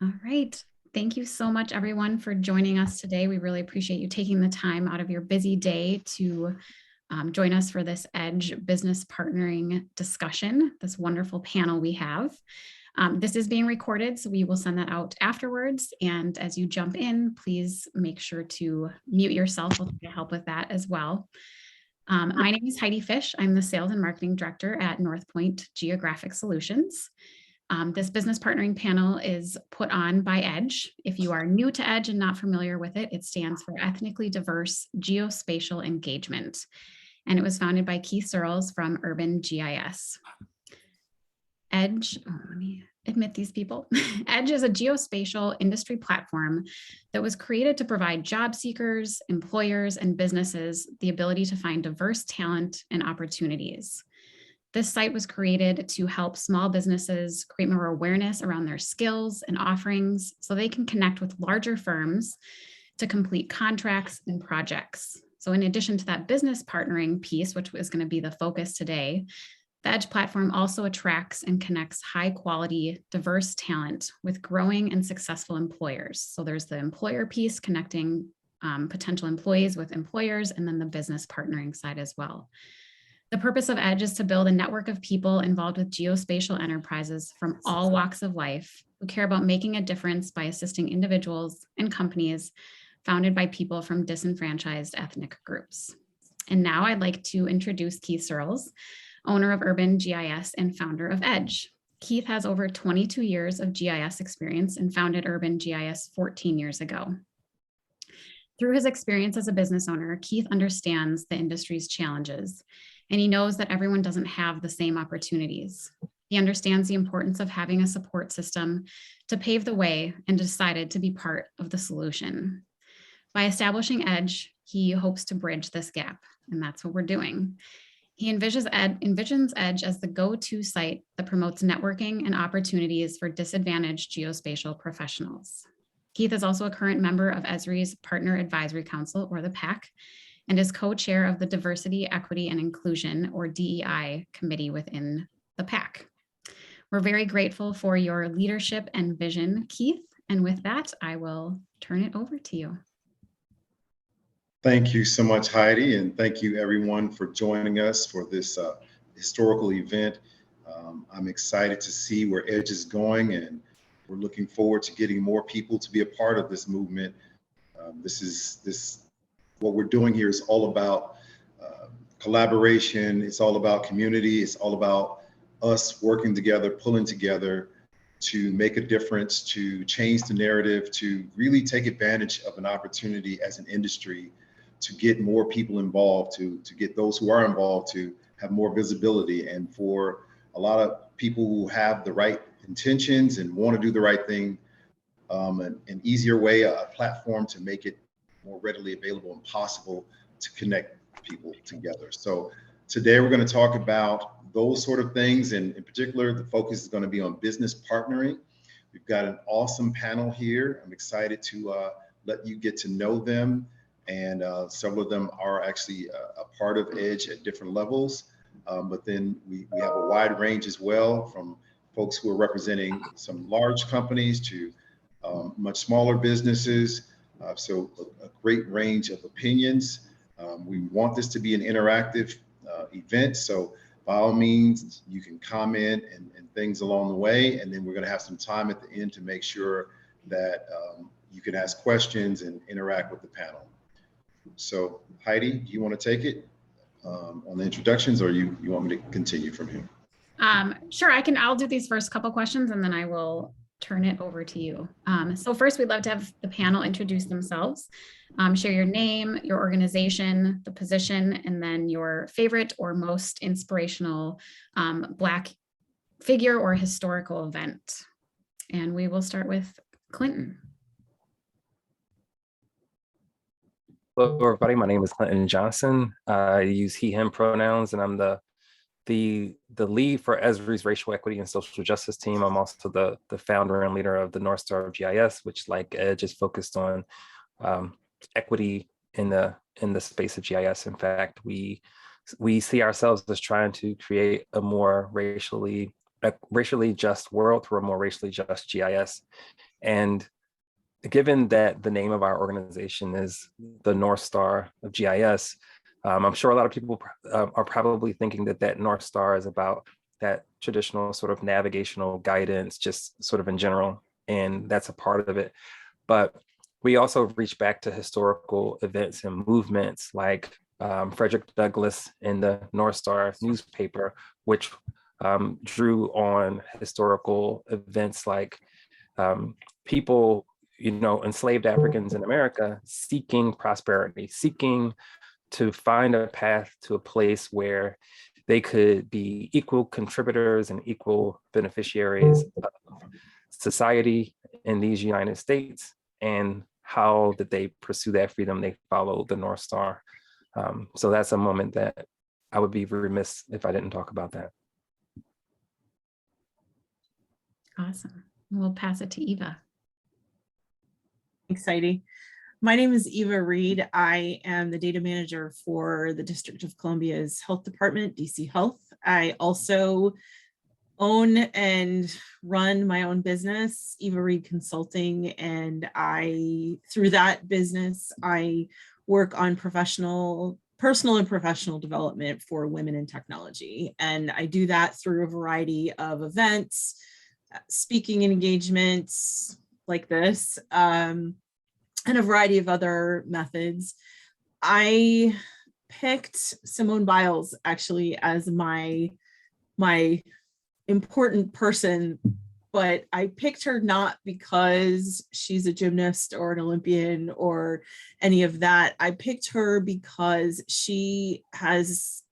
All right. Thank you so much, everyone, for joining us today. We really appreciate you taking the time out of your busy day to join us for this EDGE business partnering discussion, this wonderful panel we have. This is being recorded, so we will send that out afterwards. And as you jump in, please make sure to mute yourself. We'll try to help with that as well. My name is Heidi Fish. I'm the Sales and Marketing Director at Northpoint Geographic Solutions. This business partnering panel is put on by EDGE. If you are new to EDGE and not familiar with it, it stands for Ethnically Diverse Geospatial Engagement. And it was founded by Keith Searles from Urban GIS. EDGE, let me admit these people. EDGE is a geospatial industry platform that was created to provide job seekers, employers, and businesses the ability to find diverse talent and opportunities. This site was created to help small businesses create more awareness around their skills and offerings so they can connect with larger firms to complete contracts and projects. So in addition to that business partnering piece, which is going to be the focus today, the EDGE platform also attracts and connects high quality, diverse talent with growing and successful employers. So there's the employer piece connecting potential employees with employers, and then the business partnering side as well. The purpose of EDGE is to build a network of people involved with geospatial enterprises from all walks of life who care about making a difference by assisting individuals and companies founded by people from disenfranchised ethnic groups. And now I'd like to introduce Keith Searles, owner of Urban GIS and founder of EDGE. Keith has over 22 years of GIS experience and founded Urban GIS 14 years ago. Through his experience as a business owner, Keith understands the industry's challenges, and he knows that everyone doesn't have the same opportunities. He understands the importance of having a support system to pave the way and decided to be part of the solution. By establishing EDGE, he hopes to bridge this gap, and that's what we're doing. He envisions EDGE as the go-to site that promotes networking and opportunities for disadvantaged geospatial professionals. Keith is also a current member of Esri's Partner Advisory Council, or the PAC, and is co-chair of the Diversity, Equity, and Inclusion, or DEI, committee within the PAC. We're very grateful for your leadership and vision, Keith. And with that, I will turn it over to you. Thank you so much, Heidi, and thank you everyone for joining us for this historical event. I'm excited to see where EDGE is going, and we're looking forward to getting more people to be a part of this movement. What we're doing here is all about collaboration. It's all about community. It's all about us working together, pulling together to make a difference, to change the narrative, to really take advantage of an opportunity as an industry to get more people involved, to get those who are involved to have more visibility, and for a lot of people who have the right intentions and want to do the right thing, an easier way, a platform to make it more readily available and possible to connect people together. So today we're going to talk about those sort of things, and in particular, the focus is going to be on business partnering. We've got an awesome panel here. I'm excited to let you get to know them, and several of them are actually a part of EDGE at different levels. But then we have a wide range as well, from folks who are representing some large companies to much smaller businesses. So a great range of opinions. We want this to be an interactive event. So by all means, you can comment and things along the way. And then we're going to have some time at the end to make sure that you can ask questions and interact with the panel. So Heidi, do you want to take it on the introductions, or you want me to continue from here? Sure, I'll do these first couple questions and then I will turn it over to you. So first, we'd love to have the panel introduce themselves, share your name, your organization, the position, and then your favorite or most inspirational Black figure or historical event. And we will start with Clinton. Hello, everybody. My name is Clinton Johnson. I use he, him pronouns, and I'm the lead for Esri's Racial Equity and Social Justice team. I'm also the founder and leader of the North Star of GIS, which, like EDGE, is focused on equity in the space of GIS. In fact, we see ourselves as trying to create a more racially just world through a more racially just GIS. And given that the name of our organization is the North Star of GIS, I'm sure a lot of people are probably thinking that that North Star is about that traditional sort of navigational guidance, just sort of in general, and that's a part of it. But we also reach back to historical events and movements like Frederick Douglass in the North Star newspaper, which drew on historical events like people, enslaved Africans in America seeking prosperity, seeking to find a path to a place where they could be equal contributors and equal beneficiaries of society in these United States. And how did they pursue that freedom? They followed the North Star. So that's a moment that I would be remiss if I didn't talk about that. Awesome. We'll pass it to Eva. Thanks, Heidi. My name is Eva Reid. I am the data manager for the District of Columbia's Health Department, DC Health. I also own and run my own business, Eva Reid Consulting, and through that business, I work on personal and professional development for women in technology. And I do that through a variety of events, speaking engagements like this, and a variety of other methods. I picked Simone Biles actually as my important person, but I picked her not because she's a gymnast or an Olympian or any of that. I picked her because she has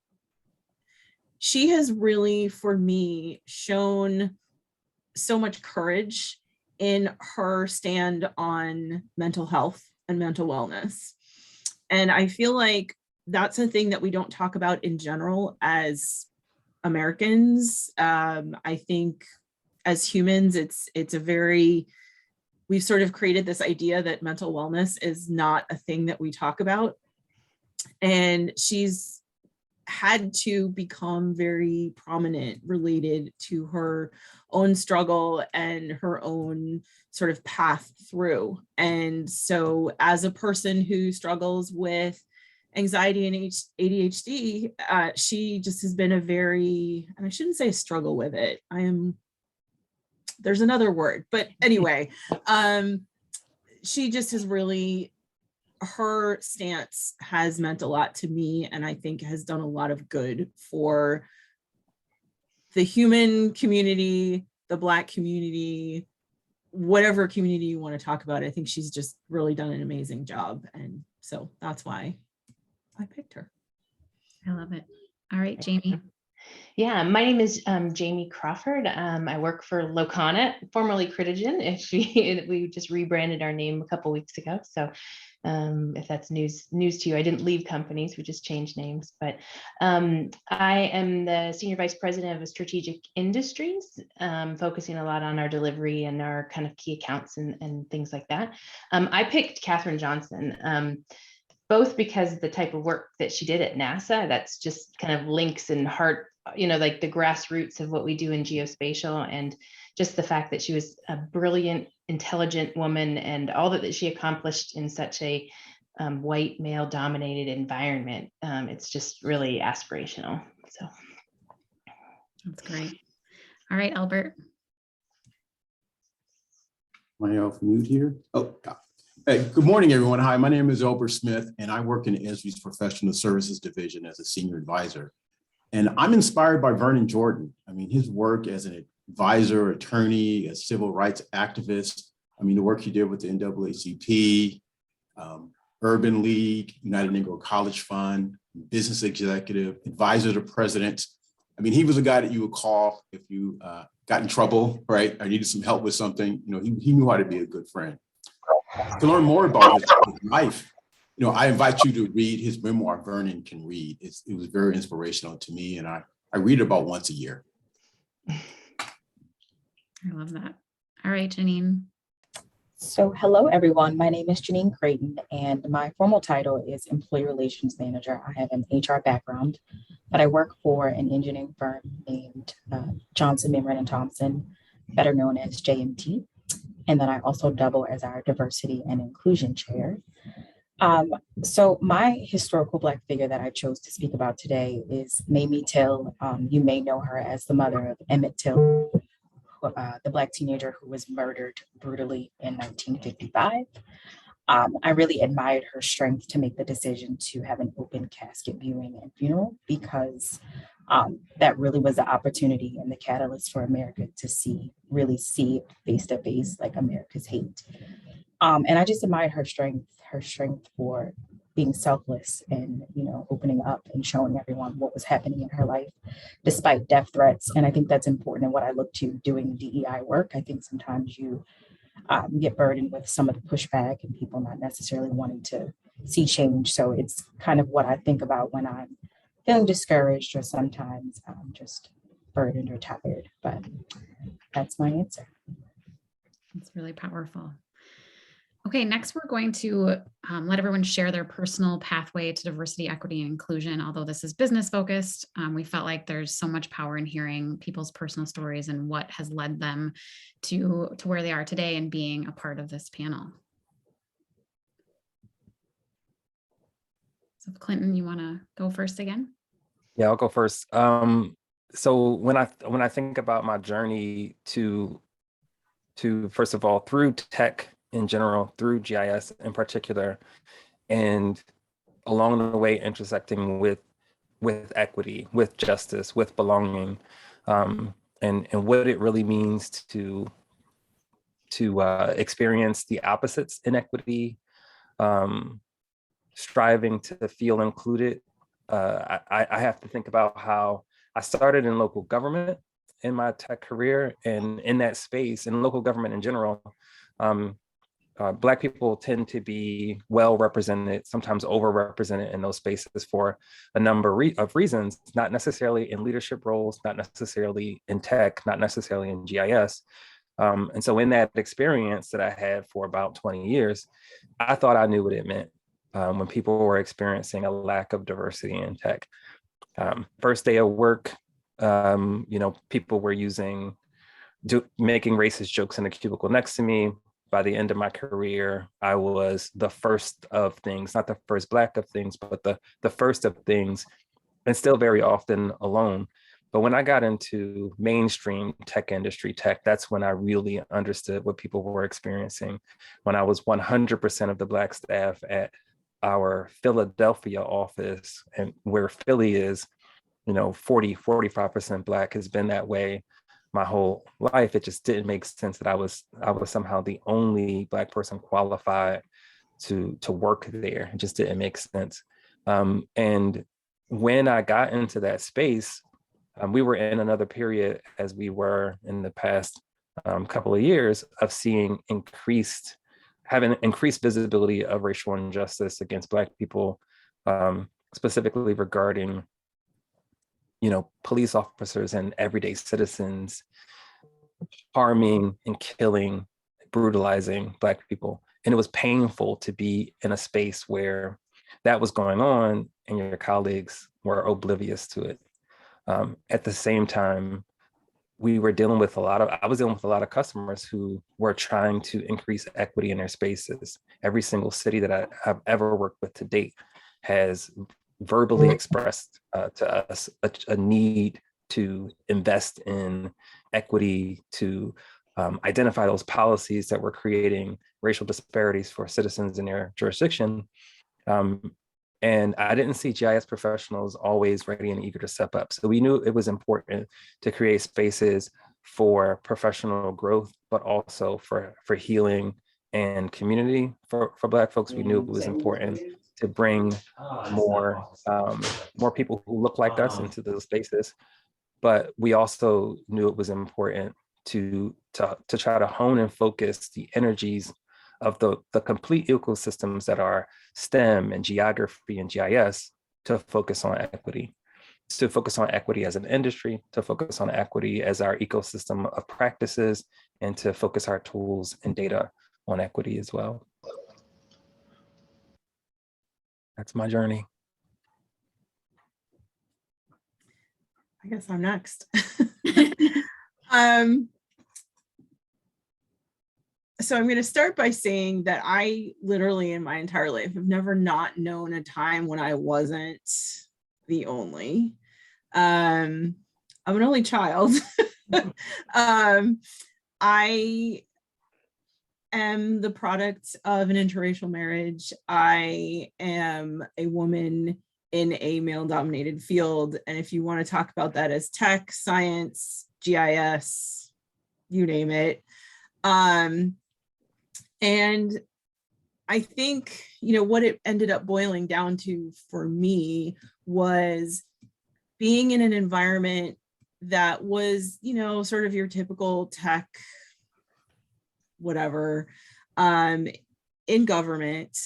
really, for me, shown so much courage in her stand on mental health and mental wellness. And I feel like that's a thing that we don't talk about in general as Americans. I think as humans, we've sort of created this idea that mental wellness is not a thing that we talk about. And she's had to become very prominent related to her own struggle and her own sort of path through. And so as a person who struggles with anxiety and ADHD, she just has been and I shouldn't say struggle with it. There's another word, but anyway, she just has really, her stance has meant a lot to me, and I think has done a lot of good for the human community, the Black community, whatever community you want to talk about. I think she's just really done an amazing job. And so that's why I picked her. I love it. All right, Jamie. Yeah, my name is Jaime Crawford. I work for Locana, formerly Crayton. We just rebranded our name a couple weeks ago. So if that's news to you, I didn't leave companies, we just changed names. But I am the Senior Vice President of Strategic Industries, focusing a lot on our delivery and our kind of key accounts and things like that. I picked Katherine Johnson, both because of the type of work that she did at NASA, that's just kind of links and heart, like the grassroots of what we do in geospatial, and just the fact that she was a brilliant, intelligent woman and all that she accomplished in such a white male dominated environment. It's just really aspirational. So That's great. All right, Elbert. Am I off mute here? Oh, hey, good morning, everyone. Hi, my name is Elbert Smith, and I work in Esri's Professional Services Division as a senior advisor. And I'm inspired by Vernon Jordan. I mean, his work as an advisor, attorney, a civil rights activist. I mean, the work he did with the NAACP, Urban League, United Negro College Fund, business executive, advisor to president. I mean, he was a guy that you would call if you got in trouble, right? Or needed some help with something. He knew how to be a good friend. To learn more about his life, I invite you to read his memoir, Vernon Can Read. It was very inspirational to me, and I read it about once a year. I love that. All right, Janean. So hello, everyone. My name is Janean Crayton, and my formal title is Employee Relations Manager. I have an HR background, but I work for an engineering firm named Johnson, Mimran, and Thompson, better known as JMT. And then I also double as our diversity and inclusion chair. So my historical Black figure that I chose to speak about today is Mamie Till. You may know her as the mother of Emmett Till, the Black teenager who was murdered brutally in 1955. I really admired her strength to make the decision to have an open casket viewing and funeral, because that really was the opportunity and the catalyst for America to really see face to face, like America's hate. And I just admired her strength for being selfless and, opening up and showing everyone what was happening in her life, despite death threats. And I think that's important in what I look to doing DEI work. I think sometimes you get burdened with some of the pushback and people not necessarily wanting to see change. So it's kind of what I think about when I'm feeling discouraged or sometimes just burdened or tired. But that's my answer. It's really powerful. Okay, next we're going to let everyone share their personal pathway to diversity, equity, and inclusion. Although this is business focused, we felt like there's so much power in hearing people's personal stories and what has led them to where they are today and being a part of this panel. So Clinton, you want to go first again? Yeah, I'll go first. So when I think about my journey to first of all, through tech in general, through GIS in particular, and along the way intersecting with equity, with justice, with belonging, and what it really means to experience the opposites in equity, striving to feel included. I have to think about how I started in local government in my tech career, and in that space, in local government in general, Black people tend to be well represented, sometimes overrepresented in those spaces for a number of reasons, not necessarily in leadership roles, not necessarily in tech, not necessarily in GIS. And so in that experience that I had for about 20 years, I thought I knew what it meant when people were experiencing a lack of diversity in tech. First day of work, people were making racist jokes in the cubicle next to me. By the end of my career, I was the first of things, not the first Black of things, but the first of things, and still very often alone. But when I got into mainstream tech industry, that's when I really understood what people were experiencing. When I was 100% of the Black staff at our Philadelphia office, and where Philly is, 45% Black, has been that way my whole life. It just didn't make sense that I was somehow the only Black person qualified to work there. It just didn't make sense. And when I got into that space, we were in another period, as we were in the past couple of years, of having increased visibility of racial injustice against Black people, specifically regarding police officers and everyday citizens harming and killing, brutalizing Black people. And it was painful to be in a space where that was going on and your colleagues were oblivious to it. At the same time, I was dealing with a lot of customers who were trying to increase equity in their spaces. Every single city that I've ever worked with to date has verbally expressed to us a need to invest in equity, to identify those policies that were creating racial disparities for citizens in their jurisdiction. And I didn't see GIS professionals always ready and eager to step up. So we knew it was important to create spaces for professional growth, but also for healing and community for Black folks. We knew it was important to bring more people who look like us into those spaces. But we also knew it was important to try to hone and focus the energies of the complete ecosystems that are STEM and geography and GIS to focus on equity, to focus on equity as an industry, to focus on equity as our ecosystem of practices, and to focus our tools and data on equity as well. That's my journey. I guess I'm next. So I'm going to start by saying that I literally in my entire life have never not known a time when I wasn't the only. I'm an only child. I am the product of an interracial marriage. I am a woman in a male-dominated field. And if you want to talk about that as tech, science, GIS, you name it. And I think, what it ended up boiling down to for me was being in an environment that was, sort of your typical tech, whatever, in government.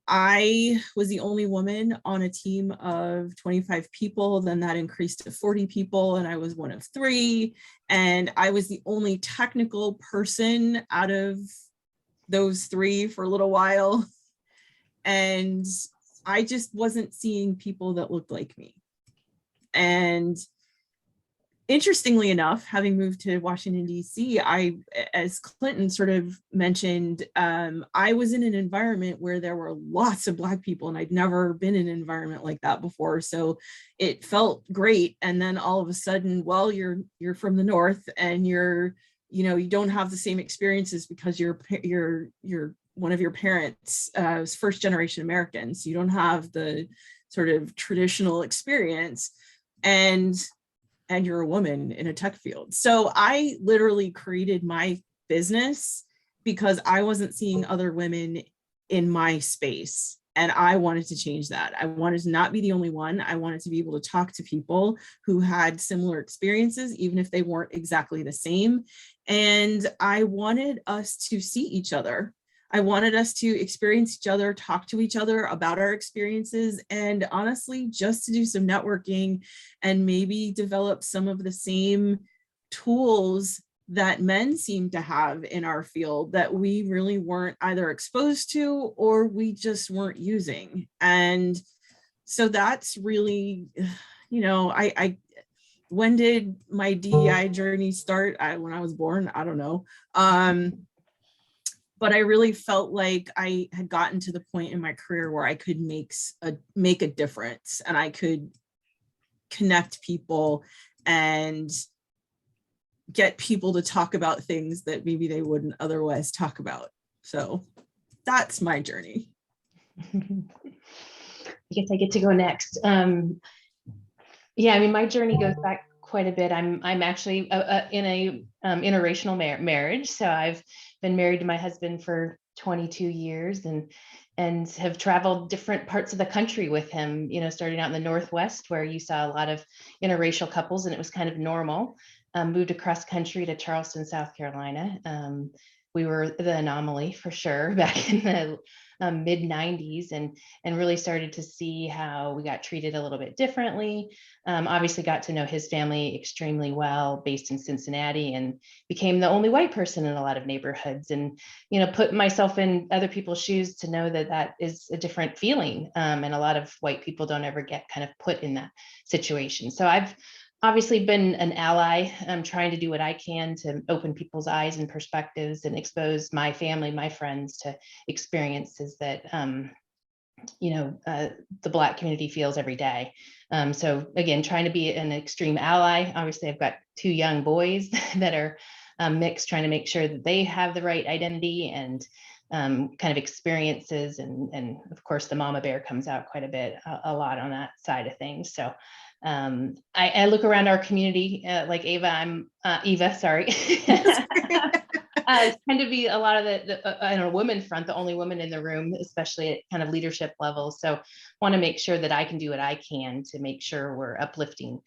I was the only woman on a team of 25 people. Then that increased to 40 people, and I was one of 3. And I was the only technical person out of those 3 for a little while. And I just wasn't seeing people that looked like me. And interestingly enough, having moved to Washington, D.C., as Clinton sort of mentioned, I was in an environment where there were lots of Black people, and I'd never been in an environment like that before. So it felt great. And then all of a sudden, well, you're from the North, and you don't have the same experiences because you're one of your parents was first generation Americans. You don't have the sort of traditional experience, and you're a woman in a tech field. So I literally created my business because I wasn't seeing other women in my space. And I wanted to change that. I wanted to not be the only one. I wanted to be able to talk to people who had similar experiences, even if they weren't exactly the same. And I wanted us to see each other. I wanted us to experience each other, talk to each other about our experiences, and honestly, just to do some networking and maybe develop some of the same tools that men seem to have in our field that we really weren't either exposed to or we just weren't using. And so that's really, when did my DEI journey start? When I was born, I don't know. But I really felt like I had gotten to the point in my career where I could make a difference, and I could connect people and get people to talk about things that maybe they wouldn't otherwise talk about. So that's my journey. I guess I get to go next. Yeah, I mean, my journey goes back quite a bit. I'm actually in a interracial marriage. So I've been married to my husband for 22 years and have traveled different parts of the country with him, starting out in the Northwest where you saw a lot of interracial couples and it was kind of normal. Moved across country to Charleston, South Carolina. We were the anomaly for sure back in the mid 90s and really started to see how we got treated a little bit differently. Obviously got to know his family extremely well, based in Cincinnati, and became the only white person in a lot of neighborhoods, and put myself in other people's shoes to know that is a different feeling, and a lot of white people don't ever get kind of put in that situation. So I've obviously been an ally. I'm trying to do what I can to open people's eyes and perspectives and expose my family, my friends to experiences that, the Black community feels every day. So again, trying to be an extreme ally. Obviously, I've got 2 young boys that are mixed, trying to make sure that they have the right identity and kind of experiences. And of course, the mama bear comes out quite a lot on that side of things. So I look around our community like Eva, sorry. Tend to be a lot of the women front, the only woman in the room, especially at kind of leadership levels. So want to make sure that I can do what I can to make sure we're uplifting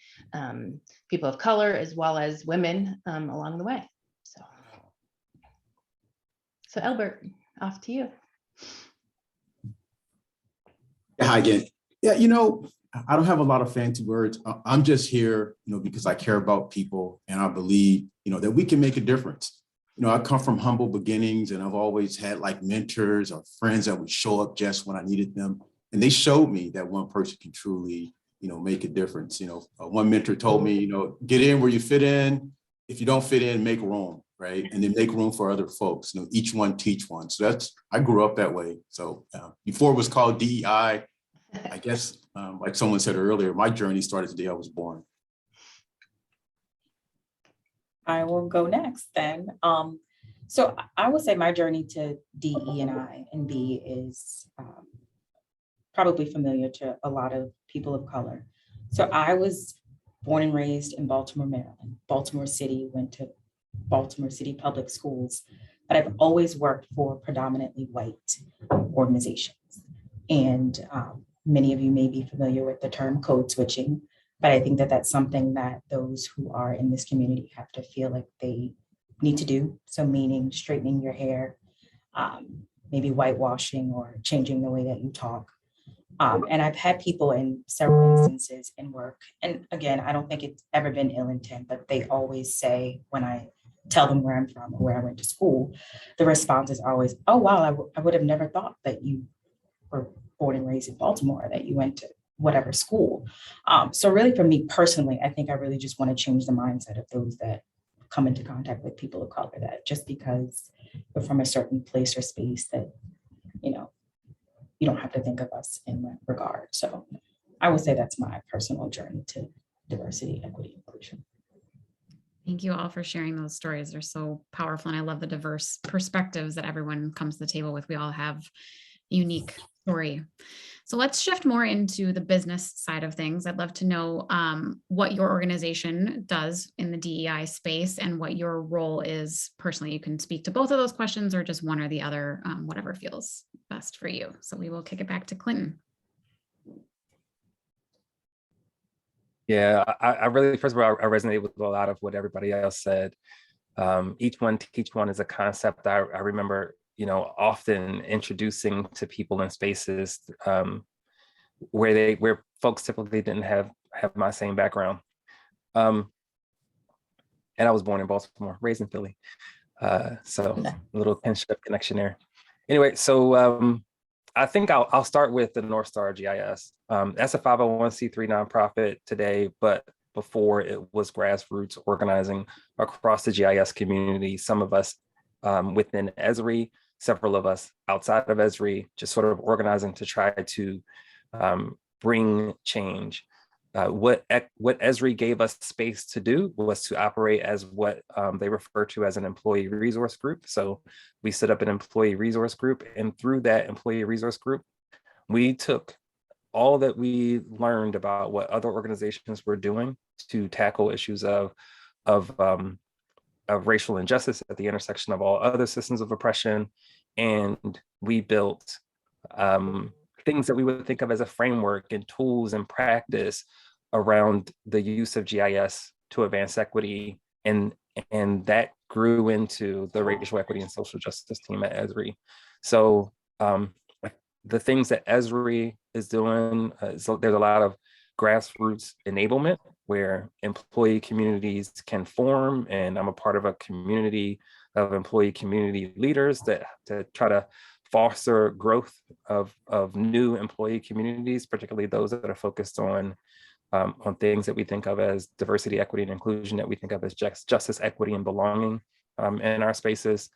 people of color as well as women along the way. So Elbert, off to you. Hi again. Yeah, I don't have a lot of fancy words. I'm just here, because I care about people and I believe, that we can make a difference. I come from humble beginnings and I've always had like mentors or friends that would show up just when I needed them. And they showed me that one person can truly, make a difference. One mentor told me, get in where you fit in. If you don't fit in, make room. right? And then make room for other folks, you know, each one teach one. So I grew up that way. So before it was called DEI, I guess, like someone said earlier, my journey started the day I was born. I will go next then. So I would say my journey to DE and I and B is probably familiar to a lot of people of color. So I was born and raised in Baltimore, Maryland, Baltimore City, went to Baltimore City Public Schools, but I've always worked for predominantly white organizations. And many of you may be familiar with the term code switching, but I think that that's something that those who are in this community have to feel like they need to do. So meaning straightening your hair, maybe whitewashing or changing the way that you talk. And I've had people in several instances in work. And again, I don't think it's ever been ill intent, but they always say when I tell them where I'm from or where I went to school, the response is always, oh, wow, I would have never thought that you were born and raised in Baltimore, that you went to whatever school. So really for me personally, I think I really just want to change the mindset of those that come into contact with people of color, that just because we're from a certain place or space that, you know, you don't have to think of us in that regard. So I would say that's my personal journey to diversity, equity, inclusion. Thank you all for sharing those stories. They're so powerful. And I love the diverse perspectives that everyone comes to the table with. We all have a unique story. So let's shift more into the business side of things. I'd love to know what your organization does in the DEI space and what your role is personally. You can speak to both of those questions or just one or the other, whatever feels best for you. So we will kick it back to Clinton. Yeah, I really, first of all, I resonate with a lot of what everybody else said. Each one teach one is a concept I remember, you know, often introducing to people in spaces where folks typically didn't have my same background. And I was born in Baltimore, raised in Philly. So a little kinship connection there. Anyway, so I think I'll start with the North Star GIS. That's a 501c3 nonprofit today, but before it was grassroots organizing across the GIS community. Some of us within Esri, several of us outside of Esri, just sort of organizing to try to bring change. What Esri gave us space to do was to operate as what they refer to as an employee resource group. So we set up an employee resource group, and through that employee resource group, we took all that we learned about what other organizations were doing to tackle issues of racial injustice at the intersection of all other systems of oppression, and we built things that we would think of as a framework and tools and practice around the use of GIS to advance equity, and that grew into the racial equity and social justice team at Esri. So the things that Esri is doing, so there's a lot of grassroots enablement where employee communities can form, and I'm a part of a community of employee community leaders that to try to foster growth of new employee communities, particularly those that are focused on things that we think of as diversity, equity, and inclusion, that we think of as justice, equity, and belonging in our spaces.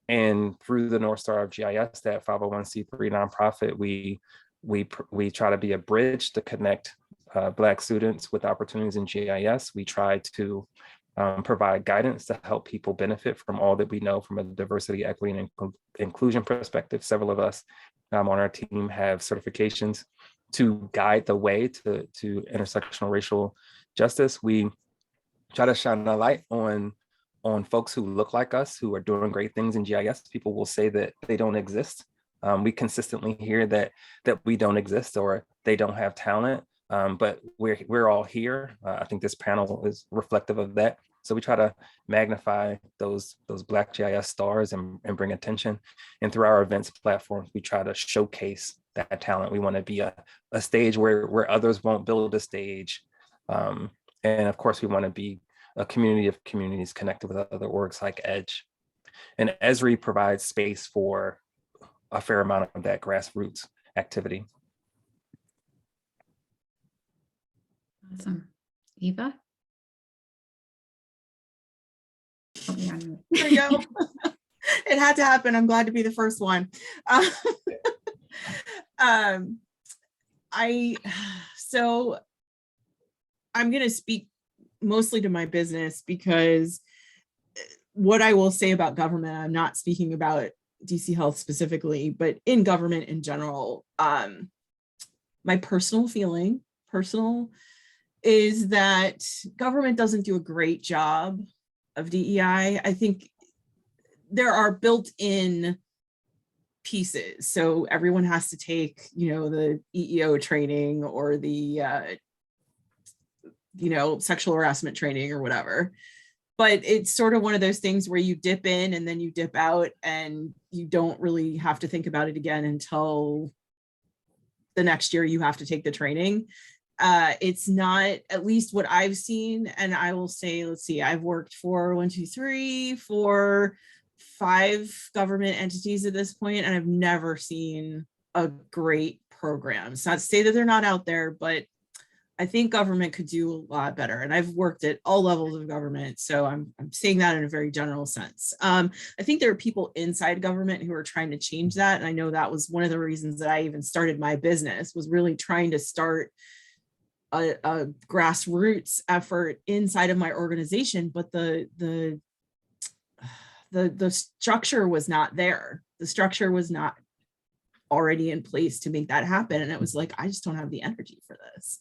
And through the North Star of GIS, that 501c3 nonprofit, we try to be a bridge to connect Black students with opportunities in GIS. We try to provide guidance to help people benefit from all that we know from a diversity, equity, and inclusion perspective. Several of us on our team have certifications to guide the way to intersectional racial justice. We try to shine a light on folks who look like us, who are doing great things in GIS. People will say that they don't exist. We consistently hear that we don't exist or they don't have talent, but we're all here. I think this panel is reflective of that. So we try to magnify those Black GIS stars and bring attention. And through our events platforms, we try to showcase that talent. We want to be a stage where others won't build a stage. And of course, we want to be a community of communities connected with other orgs like EDGE. And Esri provides space for a fair amount of that grassroots activity. Awesome. Eva? There you go. It had to happen. I'm glad to be the first one. So I'm going to speak mostly to my business, because what I will say about government, I'm not speaking about DC Health specifically, but in government in general, my personal feeling is that government doesn't do a great job of DEI. I think there are built-in pieces. So everyone has to take, the EEO training or the, sexual harassment training or whatever. But it's sort of one of those things where you dip in and then you dip out, and you don't really have to think about it again until the next year you have to take the training. It's not, at least what I've seen, and I will say, let's see, I've worked for 5 government entities at this point, and I've never seen a great program. It's not to say that they're not out there, but I think government could do a lot better. And I've worked at all levels of government, so I'm saying that in a very general sense. I think there are people inside government who are trying to change that. And I know that was one of the reasons that I even started my business, was really trying to start a grassroots effort inside of my organization. But the structure was not there. The structure was not already in place to make that happen. And it was like, I just don't have the energy for this.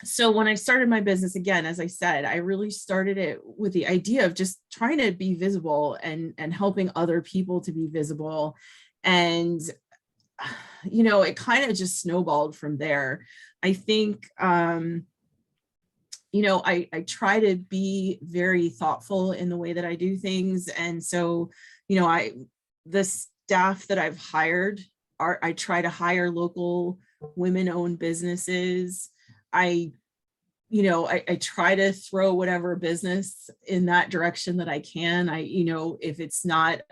So when I started my business, again, as I said, I really started it with the idea of just trying to be visible and helping other people to be visible. And, it kind of just snowballed from there. I think, I try to be very thoughtful in the way that I do things. And so, the staff that I've hired I try to hire local women-owned businesses. I try to throw whatever business in that direction that I can. If it's not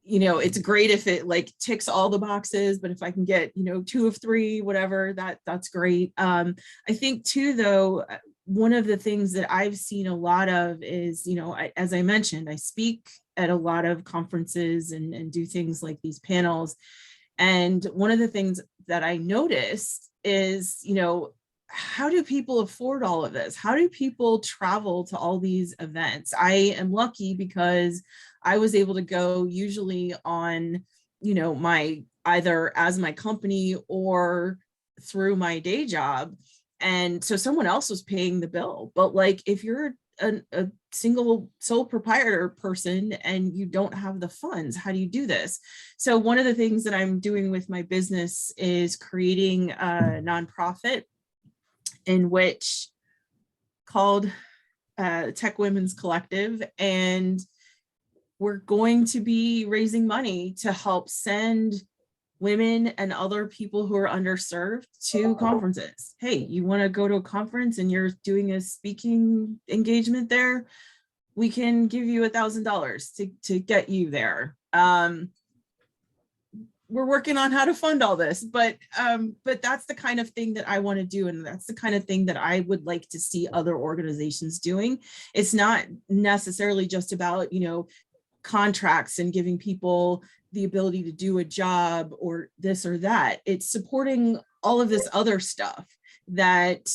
it's great if it like ticks all the boxes, but if I can get, 2 of 3, whatever, that's great. I think too, though, one of the things that I've seen a lot of is, as I mentioned, I speak at a lot of conferences and do things like these panels. And one of the things that I noticed is, how do people afford all of this? How do people travel to all these events? I am lucky because I was able to go usually on, my either as my company or through my day job. And so someone else was paying the bill. But like, if you're a single sole proprietor person and you don't have the funds, how do you do this? So one of the things that I'm doing with my business is creating a nonprofit in which called Tech Women's Collective. And we're going to be raising money to help send women and other people who are underserved to conferences. Hey, you want to go to a conference and you're doing a speaking engagement there? We can give you $1,000 to get you there. We're working on how to fund all this, but that's the kind of thing that I want to do. And that's the kind of thing that I would like to see other organizations doing. It's not necessarily just about, contracts and giving people the ability to do a job or this or that. It's supporting all of this other stuff that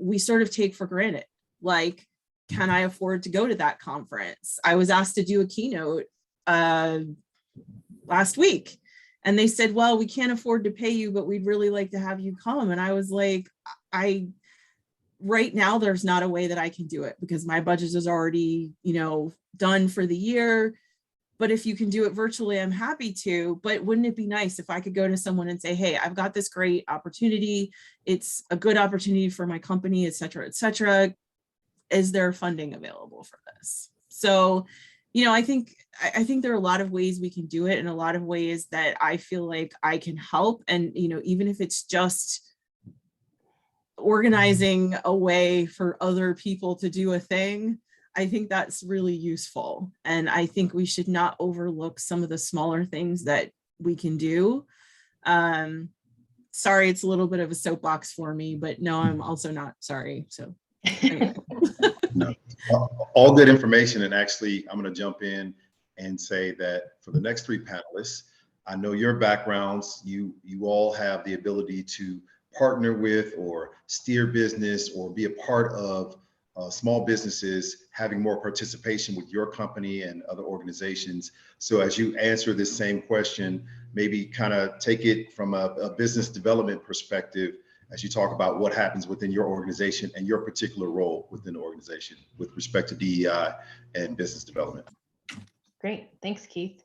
we sort of take for granted. Like, can I afford to go to that conference? I was asked to do a keynote last week, and they said, well, we can't afford to pay you, but we'd really like to have you come. And I was like, right now, there's not a way that I can do it because my budget is already, done for the year. But if you can do it virtually, I'm happy to. But wouldn't it be nice if I could go to someone and say, hey, I've got this great opportunity. It's a good opportunity for my company, et cetera, et cetera. Is there funding available for this? So, I think there are a lot of ways we can do it, and a lot of ways that I feel like I can help. And, even if it's just organizing a way for other people to do a thing, I think that's really useful. And I think we should not overlook some of the smaller things that we can do. Sorry, it's a little bit of a soapbox for me, but no, I'm also not sorry. So anyway. No, all good information. And actually, I'm going to jump in and say that for the next three panelists, I know your backgrounds, you all have the ability to partner with or steer business or be a part of small businesses having more participation with your company and other organizations. So as you answer this same question, maybe kind of take it from a business development perspective as you talk about what happens within your organization and your particular role within the organization with respect to DEI and business development. Great, thanks, Keith.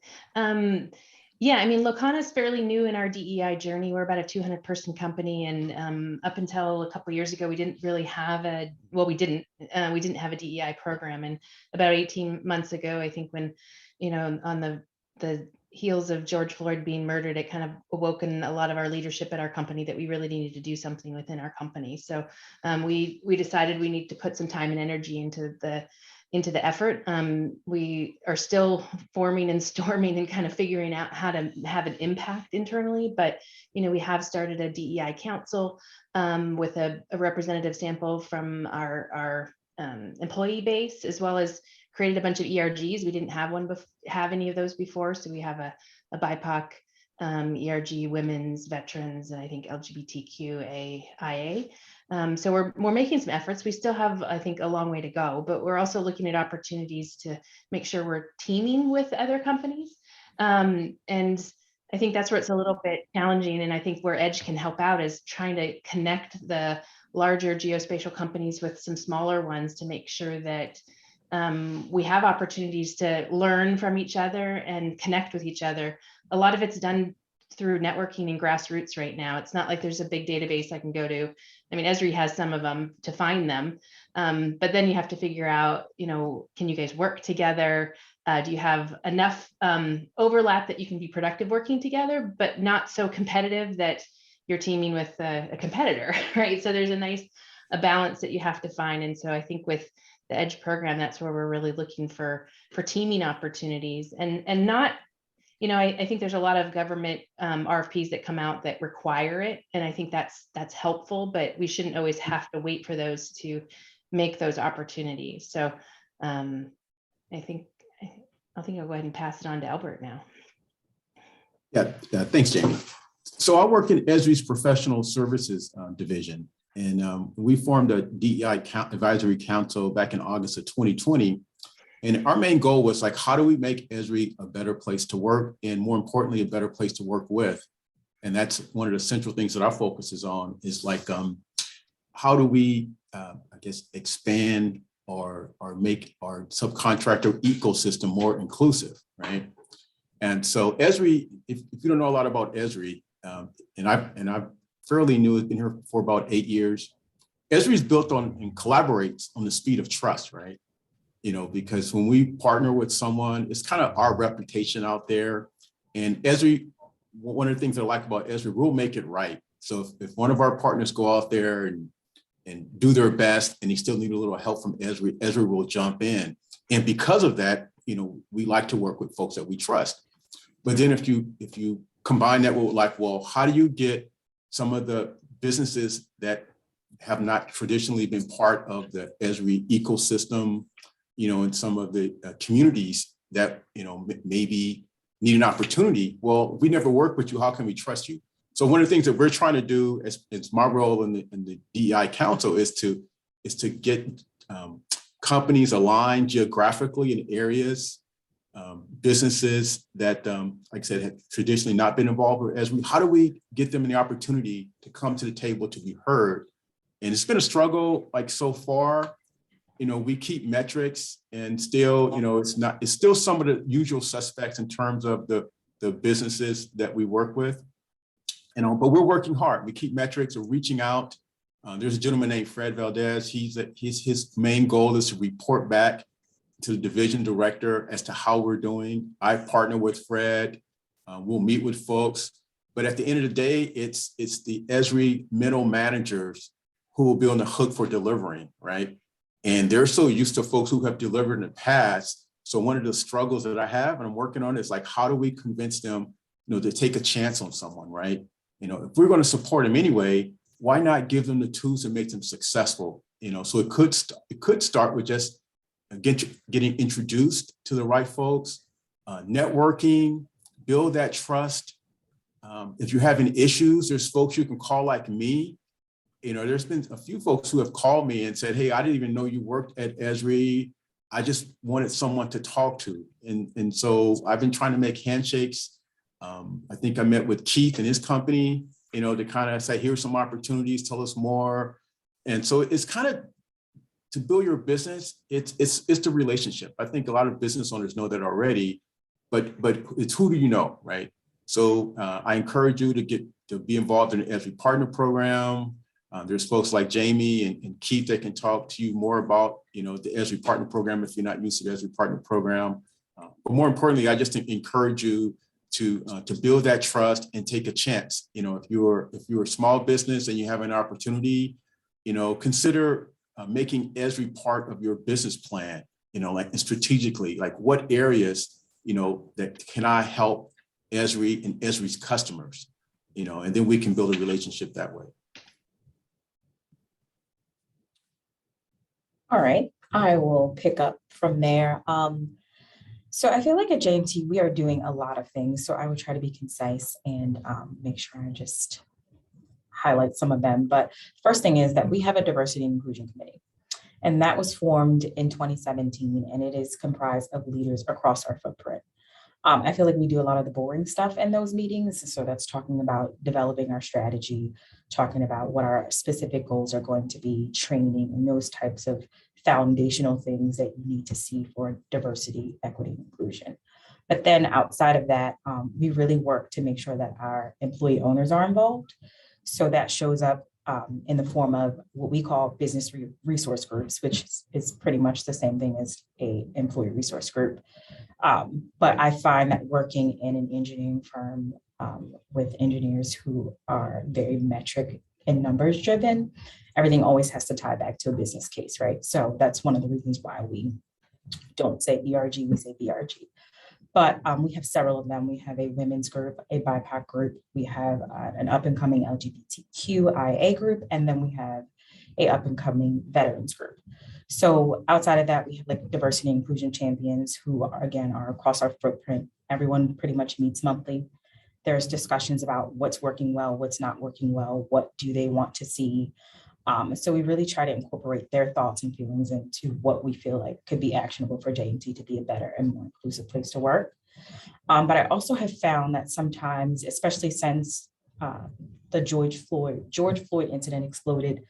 Yeah, I mean, Locana is fairly new in our DEI journey. We're about a 200-person company, and up until a couple of years ago, we didn't really have we didn't have a DEI program. And about 18 months ago, I think when, on the heels of George Floyd being murdered, it kind of awoken a lot of our leadership at our company that we really needed to do something within our company. So we decided we need to put some time and energy into the effort. We are still forming and storming and kind of figuring out how to have an impact internally, but we have started a DEI council with a representative sample from our employee base, as well as created a bunch of ERGs. We didn't have any of those before, so we have a BIPOC ERG, women's, veterans, and I think LGBTQAIA. So we're making some efforts. We still have, I think, a long way to go, but we're also looking at opportunities to make sure we're teaming with other companies. And I think that's where it's a little bit challenging. And I think where Edge can help out is trying to connect the larger geospatial companies with some smaller ones to make sure that we have opportunities to learn from each other and connect with each other. A lot of it's done through networking and grassroots right now. It's not like there's a big database I can go to. I mean, Esri has some of them to find them, but then you have to figure out, can you guys work together? Do you have enough overlap that you can be productive working together, but not so competitive that you're teaming with a competitor, right? So there's a balance that you have to find. And so I think with the Edge program, that's where we're really looking for teaming opportunities and not, I think there's a lot of government RFPs that come out that require it. And I think that's helpful, but we shouldn't always have to wait for those to make those opportunities. So I think I'll go ahead and pass it on to Elbert now. Yeah, thanks, Jamie. So I work in Esri's professional services division, and we formed a DEI advisory council back in August of 2020. And our main goal was how do we make Esri a better place to work, and more importantly, a better place to work with? And that's one of the central things that our focus is on is how do we, expand or make our subcontractor ecosystem more inclusive, right? And so Esri, if you don't know a lot about Esri, and I'm fairly new, been here for about 8 years. Esri is built on and collaborates on the speed of trust, right? Because when we partner with someone, it's kind of our reputation out there. And Esri, one of the things that I like about Esri, we'll make it right. So if one of our partners go out there and do their best and they still need a little help from Esri, Esri will jump in. And because of that, we like to work with folks that we trust. But then if you combine that with how do you get some of the businesses that have not traditionally been part of the Esri ecosystem, and some of the communities that, maybe need an opportunity. Well, we never worked with you. How can we trust you? So one of the things that we're trying to do as my role in the DEI council is to get companies aligned geographically in areas, businesses that, like I said, have traditionally not been involved with Esri. How do we get them the opportunity to come to the table to be heard? And it's been a struggle so far. We keep metrics and still, it's still some of the usual suspects in terms of the businesses that we work with, but we're working hard. We keep metrics, we're reaching out. There's a gentleman named Fred Valdez. His main goal is to report back to the division director as to how we're doing. I partner with Fred. We'll meet with folks, but at the end of the day, it's the Esri middle managers who will be on the hook for delivering, right? And they're so used to folks who have delivered in the past. So one of the struggles that I have and I'm working on is how do we convince them, to take a chance on someone, right? If we're going to support them anyway, why not give them the tools to make them successful? So it could start with just getting introduced to the right folks, networking, build that trust. If you're having issues, there's folks you can call like me. There's been a few folks who have called me and said, hey, I didn't even know you worked at Esri. I just wanted someone to talk to. And so I've been trying to make handshakes. I think I met with Keith and his company, to kind of say, here's some opportunities, tell us more. And so it's kind of, to build your business, it's the relationship. I think a lot of business owners know that already, but it's who do you know, right? So I encourage you to be involved in the Esri Partner Program. There's folks like Jaime and Keith that can talk to you more about, the Esri Partner Program if you're not used to the Esri Partner Program. But more importantly, I just encourage you to build that trust and take a chance. If you're a small business and you have an opportunity, consider making Esri part of your business plan. Like strategically, like what areas, that can I help Esri and Esri's customers, and then we can build a relationship that way. All right, I will pick up from there. So I feel like at JMT, we are doing a lot of things. So I will try to be concise and make sure I just highlight some of them. But first thing is that we have a diversity and inclusion committee. And that was formed in 2017, and it is comprised of leaders across our footprint. I feel like we do a lot of the boring stuff in those meetings. So that's talking about developing our strategy, talking about what our specific goals are going to be, training, and those types of foundational things that you need to see for diversity, equity, and inclusion. But then outside of that, we really work to make sure that our employee owners are involved. So that shows up in the form of what we call business resource groups, which is pretty much the same thing as a employee resource group. But I find that working in an engineering firm with engineers who are very metric and numbers driven, everything always has to tie back to a business case, right? So that's one of the reasons why we don't say BRG, we say BRG. But we have several of them. We have a women's group, a BIPOC group, we have an up and coming LGBTQIA group, and then we have a up and coming veterans group. So outside of that, we have like diversity and inclusion champions who are, again, are across our footprint. Everyone pretty much meets monthly. There's discussions about what's working well, what's not working well, what do they want to see. So we really try to incorporate their thoughts and feelings into what we feel like could be actionable for JMT to be a better and more inclusive place to work. But I also have found that sometimes, especially since the George Floyd incident exploded,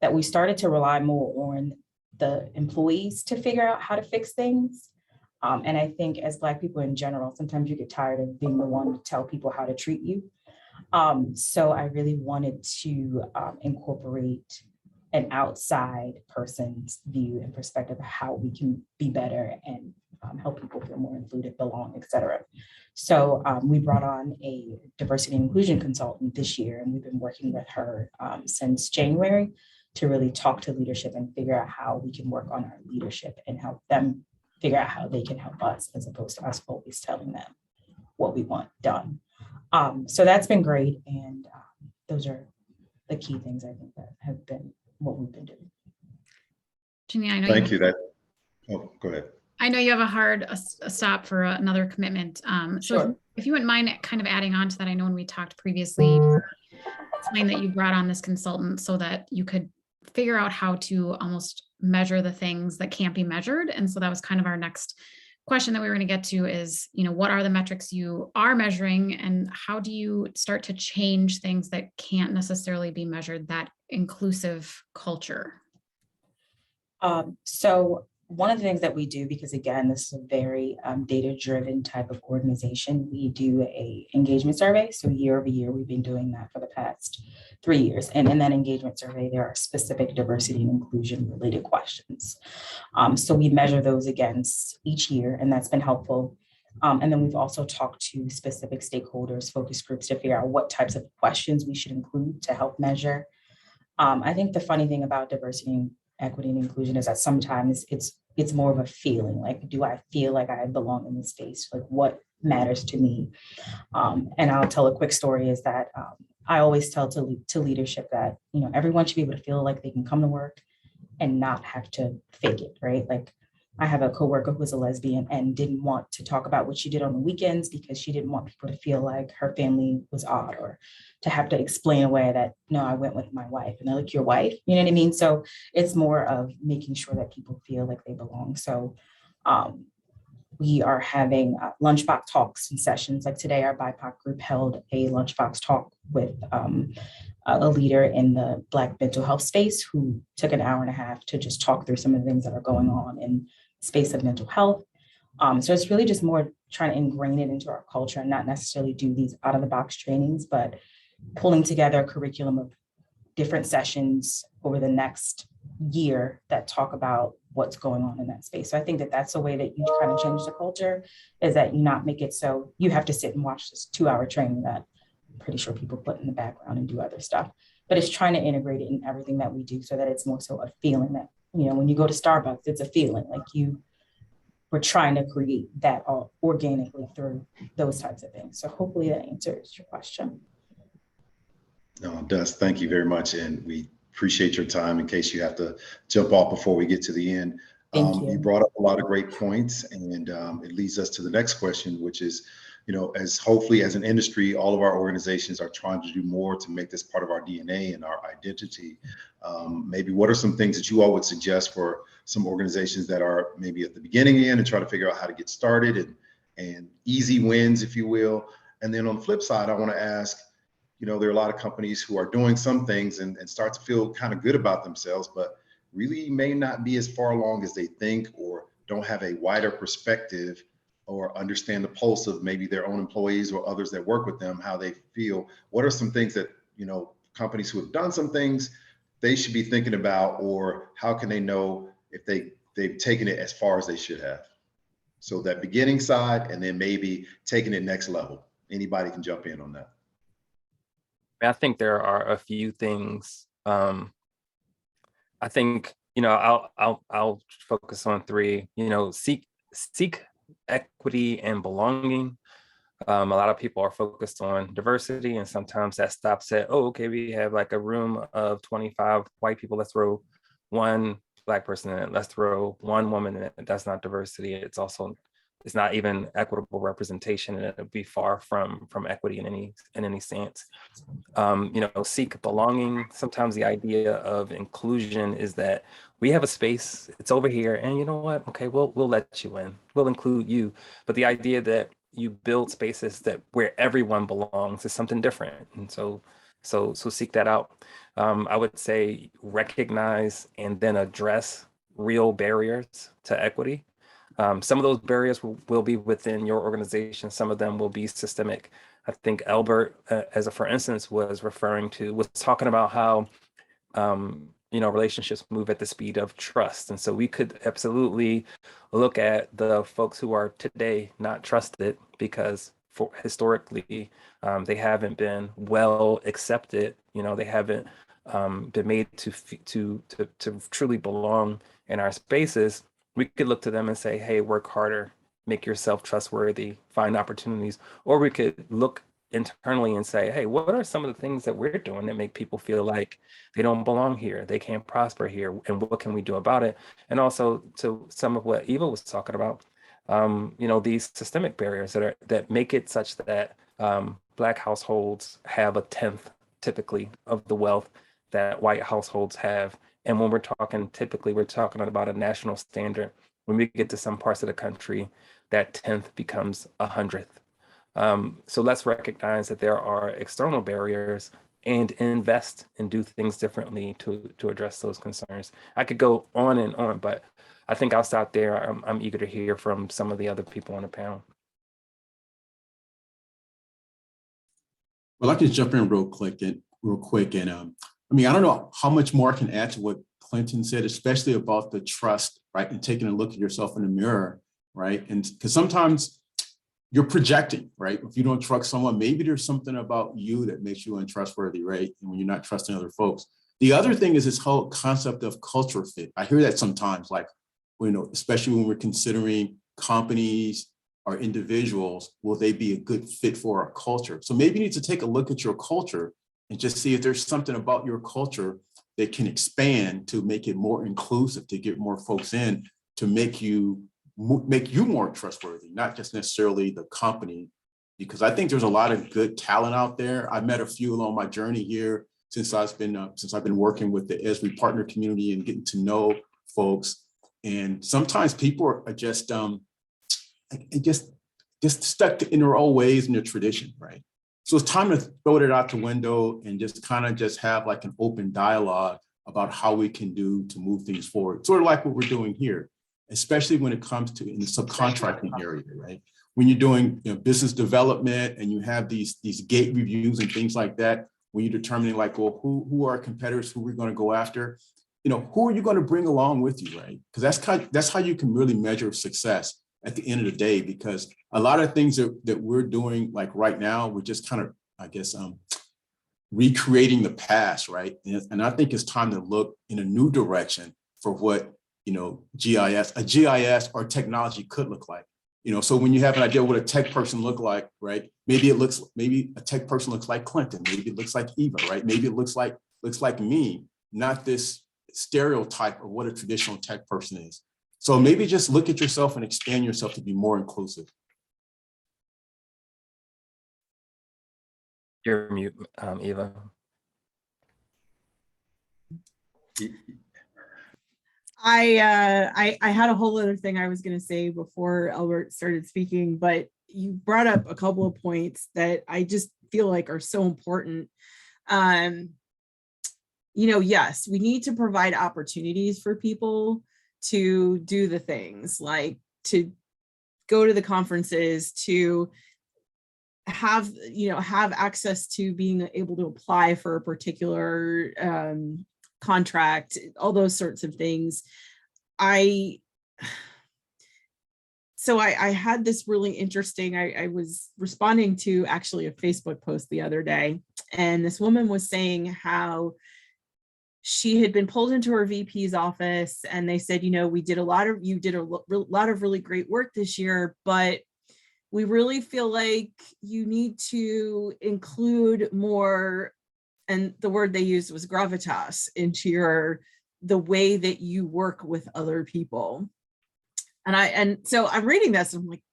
that we started to rely more on the employees to figure out how to fix things. And I think as Black people in general, sometimes you get tired of being the one to tell people how to treat you. So I really wanted to incorporate an outside person's view and perspective of how we can be better and help people feel more included, belong, et cetera. So we brought on a diversity and inclusion consultant this year, and we've been working with her since January to really talk to leadership and figure out how we can work on our leadership and help them figure out how they can help us, as opposed to us always telling them what we want done. So that's been great. And those are the key things I think that have been what we've been doing. Janean, I know Thank you. Oh, go ahead. I know you have a hard stop for another commitment. So Sure. if you wouldn't mind kind of adding on to that, I know when we talked previously, explain that you brought on this consultant so that you could figure out how to almost measure the things that can't be measured. And so that was kind of our next question that we were going to get to is, what are the metrics you are measuring and how do you start to change things that can't necessarily be measured, that inclusive culture? So one of the things that we do, because again, this is a very data-driven type of organization, we do a engagement survey. So year over year, we've been doing that for the past 3 years. And in that engagement survey, there are specific diversity and inclusion related questions. So we measure those against each year, and that's been helpful. And then we've also talked to specific stakeholders, focus groups to figure out what types of questions we should include to help measure. I think the funny thing about diversity, equity, and inclusion is that sometimes it's more of a feeling, like, do I feel like I belong in this space? Like, what matters to me? And I'll tell a quick story is that I always tell to leadership that, everyone should be able to feel like they can come to work and not have to fake it, right? Like I have a coworker who was a lesbian and didn't want to talk about what she did on the weekends because she didn't want people to feel like her family was odd, or to have to explain away that, no, I went with my wife. And they're like, your wife? You know what I mean? So it's more of making sure that people feel like they belong. So we are having lunchbox talks and sessions. Like today, our BIPOC group held a lunchbox talk with a leader in the Black mental health space who took an hour and a half to just talk through some of the things that are going on in the space of mental health. So it's really just more trying to ingrain it into our culture and not necessarily do these out of the box trainings, but pulling together a curriculum of different sessions over the next year that talk about what's going on in that space. So I think that that's a way that you kind of change the culture, is that you not make it so you have to sit and watch this 2-hour training that I'm pretty sure people put in the background and do other stuff. But it's trying to integrate it in everything that we do so that it's more so a feeling that, you know, when you go to Starbucks, it's a feeling like we're trying to create that all organically through those types of things. So hopefully that answers your question. No, it does. Thank you very much. And we appreciate your time in case you have to jump off before we get to the end. Thank you. You brought up a lot of great points, and it leads us to the next question, which is, you know, as hopefully as an industry, all of our organizations are trying to do more to make this part of our DNA and our identity. Maybe what are some things that you all would suggest for some organizations that are maybe at the beginning end and try to figure out how to get started, and easy wins, if you will. And then on the flip side, I want to ask, you know, there are a lot of companies who are doing some things and start to feel kind of good about themselves, but really may not be as far along as they think, or don't have a wider perspective or understand the pulse of maybe their own employees or others that work with them, how they feel. What are some things that, you know, companies who have done some things they should be thinking about, or how can they know if they've taken it as far as they should have? So that beginning side, and then maybe taking it next level. Anybody can jump in on that. I think there are a few things. I think, you know, I'll focus on 3. You know, seek equity and belonging. A lot of people are focused on diversity, and sometimes that stops at, oh, okay, we have like a room of 25 white people, let's throw 1 Black person in it, let's throw 1 woman in it. That's not diversity. It's not even equitable representation, and it'll be far from equity in any sense. You know, seek belonging. Sometimes the idea of inclusion is that we have a space, it's over here, and you know what? Okay, we'll let you in. We'll include you. But the idea that you build spaces that where everyone belongs is something different. And so seek that out. I would say recognize and then address real barriers to equity. Some of those barriers will be within your organization. Some of them will be systemic. I think Elbert, for instance, was talking about how, you know, relationships move at the speed of trust. And so we could absolutely look at the folks who are today not trusted because historically they haven't been well accepted. You know, they haven't been made to truly belong in our spaces. We could look to them and say, hey, work harder, make yourself trustworthy, find opportunities. Or we could look internally and say, hey, what are some of the things that we're doing that make people feel like they don't belong here, they can't prosper here, and what can we do about it? And also to some of what Eva was talking about, you know, these systemic barriers that make it such that Black households have 1/10 typically of the wealth that white households have. And when we're talking, typically we're talking about a national standard. When we get to some parts of the country, that 10th becomes 100th. So let's recognize that there are external barriers and invest and do things differently to address those concerns. I could go on and on, but I think I'll stop there. I'm eager to hear from some of the other people on the panel. Well, I can jump in real quick. And I mean, I don't know how much more I can add to what Clinton said, especially about the trust, right? And taking a look at yourself in the mirror, right? And because sometimes you're projecting, right? If you don't trust someone, maybe there's something about you that makes you untrustworthy, right? And when you're not trusting other folks. The other thing is this whole concept of culture fit. I hear that sometimes, like, you know, especially when we're considering companies or individuals, will they be a good fit for our culture? So maybe you need to take a look at your culture and just see if there's something about your culture that can expand to make it more inclusive, to get more folks in, to make you more trustworthy, not just necessarily the company, because I think there's a lot of good talent out there. I met a few along my journey here since I've been working with the Esri partner community and getting to know folks. And sometimes people are just stuck in their old ways and their tradition, right? So it's time to throw it out the window and just kind of just have like an open dialogue about how we can do to move things forward. Sort of like what we're doing here, especially when it comes to in the subcontracting area, right? When you're doing business development and you have these gate reviews and things like that, when you're determining like, well, who are our competitors, who we're going to go after, who are you going to bring along with you, right? Because that's how you can really measure success at the end of the day, because a lot of things that we're doing like right now, we're just kind of, I guess, recreating the past, right? And I think it's time to look in a new direction for what, a GIS or technology could look like. So when you have an idea what a tech person look like, right? Maybe a tech person looks like Clinton, maybe it looks like Eva, right? Maybe it looks like me, not this stereotype of what a traditional tech person is. So maybe just look at yourself and expand yourself to be more inclusive. You're mute, Eva. I had a whole other thing I was going to say before Elbert started speaking, but you brought up a couple of points that I just feel like are so important. Yes, we need to provide opportunities for people to do the things like to go to the conferences, to have access to being able to apply for a particular contract, all those sorts of things. I had this really interesting, I was responding to actually a Facebook post the other day, and this woman was saying how she had been pulled into her VP's office and they said, you did a lot of really great work this year, but we really feel like you need to include more, and the word they used was gravitas, into the way that you work with other people. And so I'm reading this and I'm like,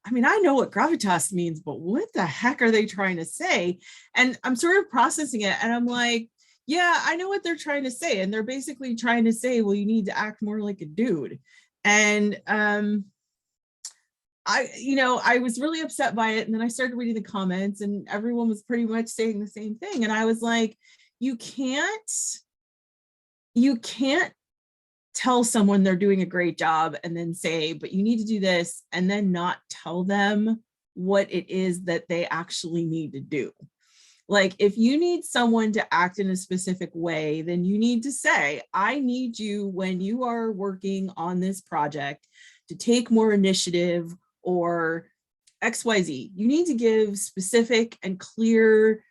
I know what gravitas means, but what the heck are they trying to say? And I'm sort of processing it and I'm like, yeah, I know what they're trying to say. And they're basically trying to say, well, you need to act more like a dude. And I was really upset by it. And then I started reading the comments and everyone was pretty much saying the same thing. And I was like, you can't tell someone they're doing a great job and then say, but you need to do this, and then not tell them what it is that they actually need to do. Like, if you need someone to act in a specific way, then you need to say, I need you when you are working on this project to take more initiative or XYZ. You need to give specific and clear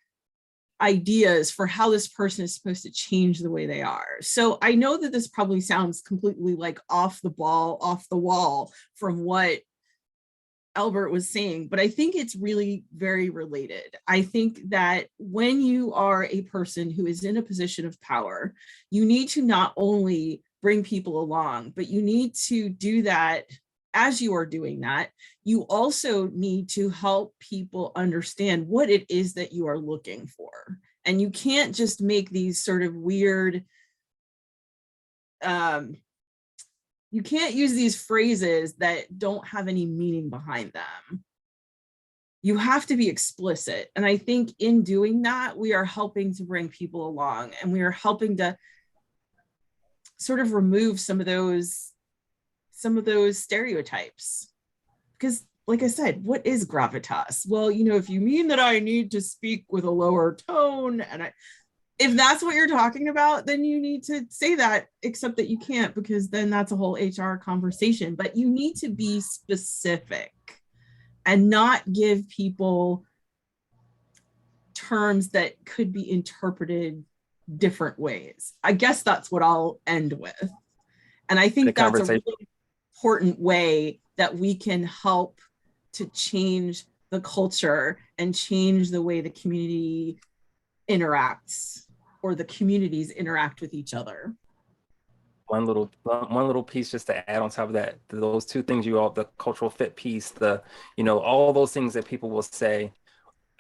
ideas for how this person is supposed to change the way they are. So I know that this probably sounds completely like off the wall from what Elbert was saying, but I think it's really very related. I think that when you are a person who is in a position of power, you need to not only bring people along, but you need to do that. As you are doing that, you also need to help people understand what it is that you are looking for. And you can't just make these sort of weird, you can't use these phrases that don't have any meaning behind them. You have to be explicit. And I think in doing that, we are helping to bring people along, and we are helping to sort of remove some of those stereotypes. Because like I said, what is gravitas? Well, if you mean that I need to speak with a lower tone, and if that's what you're talking about, then you need to say that, except that you can't, because then that's a whole HR conversation. But you need to be specific and not give people terms that could be interpreted different ways. I guess that's what I'll end with. And I think that's a really important way that we can help to change the culture and change the way the community interacts or the communities interact with each other. One little piece just to add on top of that, those two things the cultural fit piece, all those things that people will say.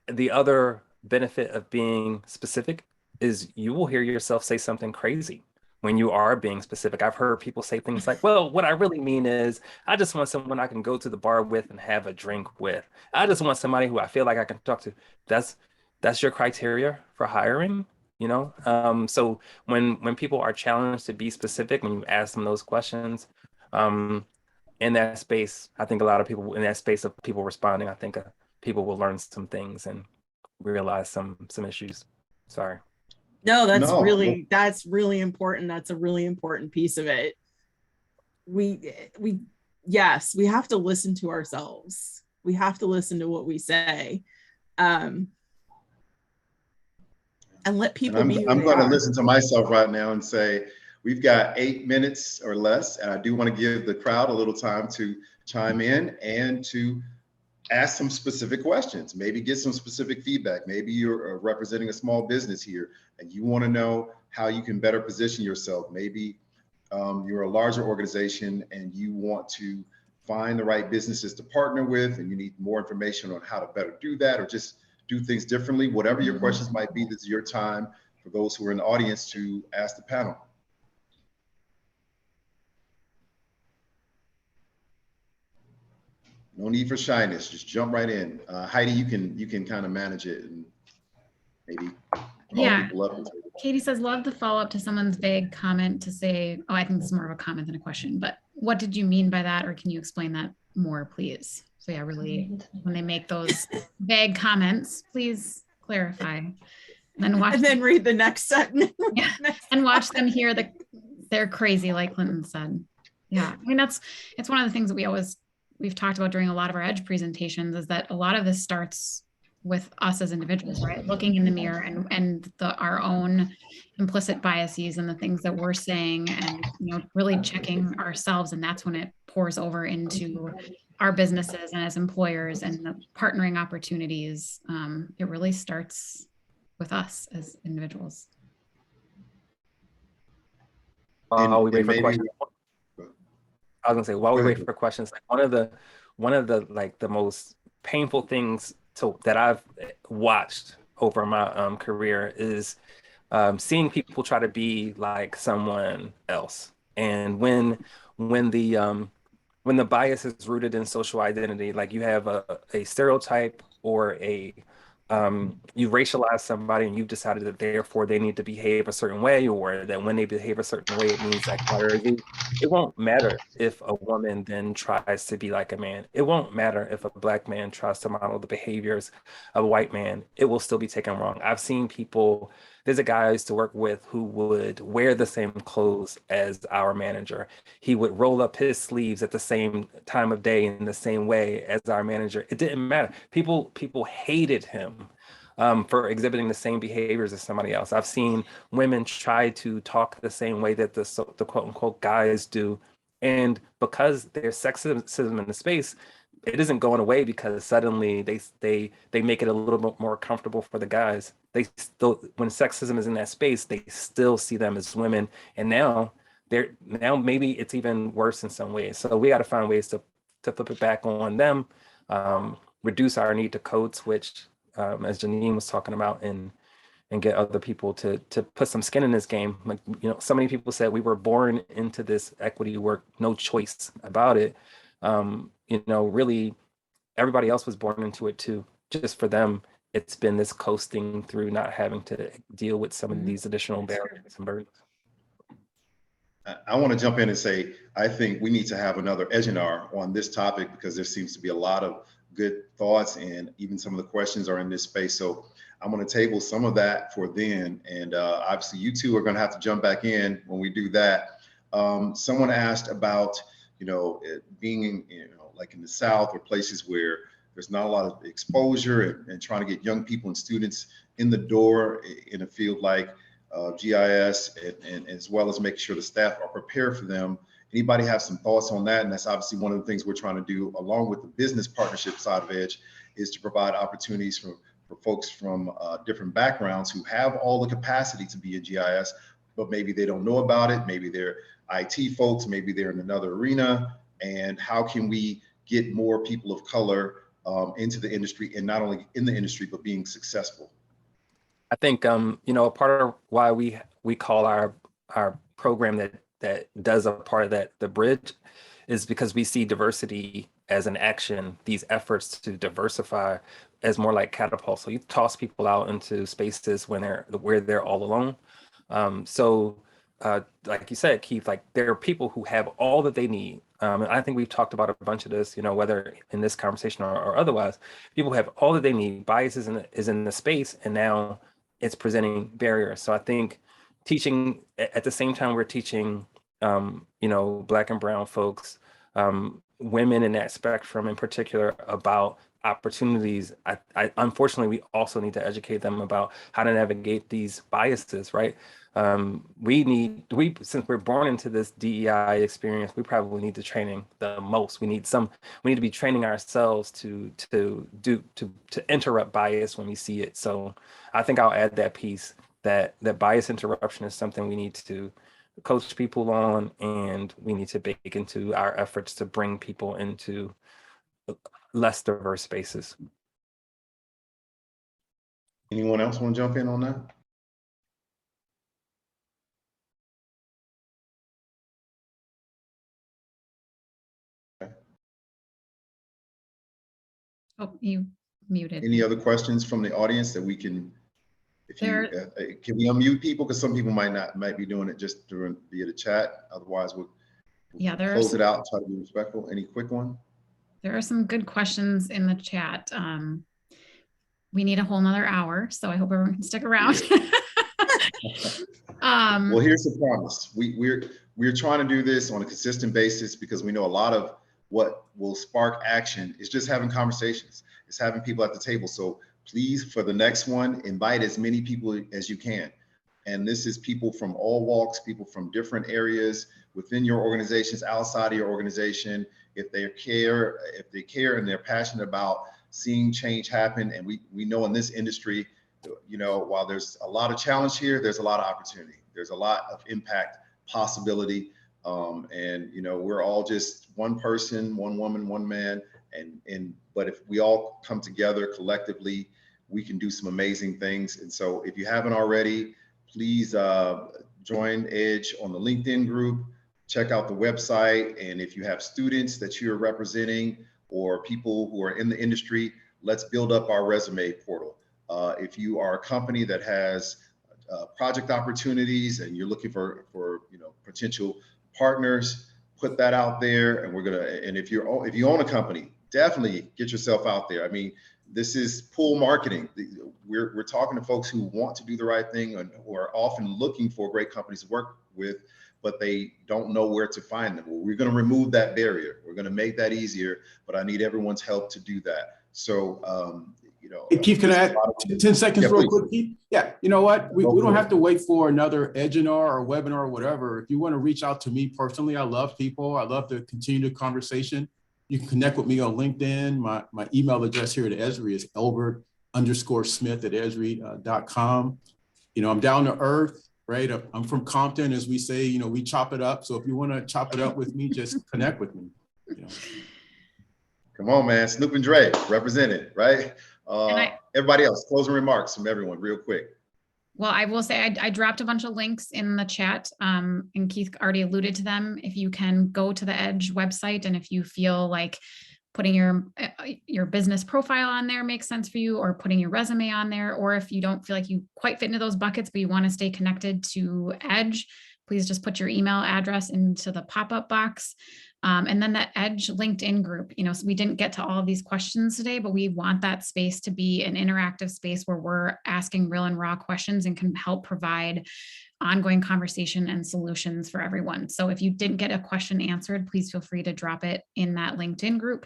The other benefit of being specific is you will hear yourself say something crazy when you are being specific. I've heard people say things like, well, what I really mean is I just want someone I can go to the bar with and have a drink with. I just want somebody who I feel like I can talk to. That's your criteria for hiring, So when people are challenged to be specific, when you ask them those questions, in that space, I think a lot of people in that space of people responding, I think people will learn some things and realize some issues. Sorry. No, that's really important. That's a really important piece of it. Yes, we have to listen to ourselves. We have to listen to what we say. And let people be who I'm they going to are. listen to myself right now and say, we've got 8 minutes or less, and I do want to give the crowd a little time to chime in and to ask some specific questions, maybe get some specific feedback. Maybe you're representing a small business here and you want to know how you can better position yourself. Maybe you're a larger organization and you want to find the right businesses to partner with and you need more information on how to better do that or just do things differently. Whatever your questions might be, this is your time for those who are in the audience to ask the panel. No need for shyness, just jump right in. Heidi, you can kind of manage it and maybe Yeah. people up. Katie says, love to follow up to someone's vague comment to say, oh, I think this is more of a comment than a question, but what did you mean by that? Or can you explain that more, please? So yeah, really, when they make those vague comments, please clarify. And then read the next sentence. Yeah, and watch them hear they're crazy, like Clinton said. Yeah, I mean, it's one of the things that we've talked about during a lot of our EDGE presentations is that a lot of this starts with us as individuals, right? Looking in the mirror and our own implicit biases and the things that we're saying and, really checking ourselves. And that's when it pours over into our businesses and as employers and the partnering opportunities. It really starts with us as individuals. While we wait for questions, I was gonna say while we wait for questions, like one of the like the most painful things that I've watched over my career is seeing people try to be like someone else, and when the bias is rooted in social identity, like you have a stereotype or you racialize somebody and you've decided that therefore they need to behave a certain way, or that when they behave a certain way, it means X, Y, or Z. It won't matter if a woman then tries to be like a man. It won't matter if a Black man tries to model the behaviors of a white man. It will still be taken wrong. I've seen people, there's a guy I used to work with who would wear the same clothes as our manager. He would roll up his sleeves at the same time of day in the same way as our manager. It didn't matter. People hated him for exhibiting the same behaviors as somebody else. I've seen women try to talk the same way that the quote unquote guys do. And because there's sexism in the space, it isn't going away because suddenly they make it a little bit more comfortable for the guys. They still, when sexism is in that space, they still see them as women. And now maybe it's even worse in some ways. So we got to find ways to flip it back on them, reduce our need to code switch, as Janean was talking about, and get other people to put some skin in this game. Like, so many people said we were born into this equity work, no choice about it. Really everybody else was born into it too. Just for them, it's been this coasting through not having to deal with some of these additional barriers and burdens. I want to jump in and say, I think we need to have another Eginar on this topic because there seems to be a lot of good thoughts and even some of the questions are in this space. So I'm going to table some of that for then. And obviously you two are going to have to jump back in when we do that. Someone asked about, being in, like in the South or places where there's not a lot of exposure and trying to get young people and students in the door in a field like GIS and as well as making sure the staff are prepared for them. Anybody have some thoughts on that? And that's obviously one of the things we're trying to do along with the business partnership side of EDGE is to provide opportunities for folks from different backgrounds who have all the capacity to be in GIS, but maybe they don't know about it. Maybe they're IT folks, maybe they're in another arena. And how can we get more people of color into the industry, and not only in the industry, but being successful? I think, you know, a part of why we call our program that does a part of that, the bridge, is because we see diversity as an action, these efforts to diversify as more like catapults. So you toss people out into spaces where they're all alone. Like you said, Keith, like there are people who have all that they need. And I think we've talked about a bunch of this, you know, whether in this conversation or otherwise, people have all that they need. Bias is in the space, and now it's presenting barriers. So I think teaching at the same time we're teaching, you know, Black and brown folks, women in that spectrum in particular, about opportunities. I unfortunately, we also need to educate them about how to navigate these biases, right? Since we're born into this DEI experience, we probably need the training the most. We need to be training ourselves to interrupt bias when we see it. So I think I'll add that piece, that bias interruption is something we need to coach people on, and we need to bake into our efforts to bring people into less diverse spaces. Anyone else want to jump in on that? Okay. Oh, you muted. Any other questions from the audience that we can, can we unmute people? Because some people might be doing it just via the chat. Otherwise, we'll close it out and try to be respectful. Any quick one? There are some good questions in the chat. We need a whole nother hour, so I hope everyone can stick around. Well, here's the promise. We're trying to do this on a consistent basis, because we know a lot of what will spark action is just having conversations. It's having people at the table. So please, for the next one, invite as many people as you can. And this is people from all walks, people from different areas within your organizations, outside of your organization. If they care and they're passionate about seeing change happen. And we know in this industry, you know, while there's a lot of challenge here, there's a lot of opportunity. There's a lot of impact possibility. And, you know, we're all just one person, one woman, one man. But if we all come together collectively, we can do some amazing things. And so if you haven't already, please join EDGE on the LinkedIn group, check out the website. And if you have students that you're representing or people who are in the industry, let's build up our resume portal. If you are a company that has project opportunities and you're looking for you know, potential partners, put that out there. And if you own a company, definitely get yourself out there. I mean, this is pull marketing. We're talking to folks who want to do the right thing and who are often looking for great companies to work with, but they don't know where to find them. Well, we're going to remove that barrier. We're going to make that easier, but I need everyone's help to do that. So, you know, hey, Keith, can I add 10 seconds real quick, Keith? Yeah, you know what? We don't have to wait for another Edginar or webinar or whatever. If you want to reach out to me personally, I love people. I love to continue the conversation. You can connect with me on LinkedIn. My email address here at Esri is Elbert_Smith@Esri.com. You know, I'm down to earth, right? I'm from Compton, as we say, you know, we chop it up. So if you want to chop it up with me, just connect with me. You know. Come on, man. Snoop and Dre represented, right? Everybody else, closing remarks from everyone real quick. Well, I will say I dropped a bunch of links in the chat, and Keith already alluded to them. If you can go to the EDGE website, and if you feel like putting your business profile on there makes sense for you, or putting your resume on there, or if you don't feel like you quite fit into those buckets, but you want to stay connected to EDGE, please just put your email address into the pop-up box. And then that EDGE LinkedIn group, you know, so we didn't get to all of these questions today, but we want that space to be an interactive space where we're asking real and raw questions and can help provide ongoing conversation and solutions for everyone. So if you didn't get a question answered, please feel free to drop it in that LinkedIn group.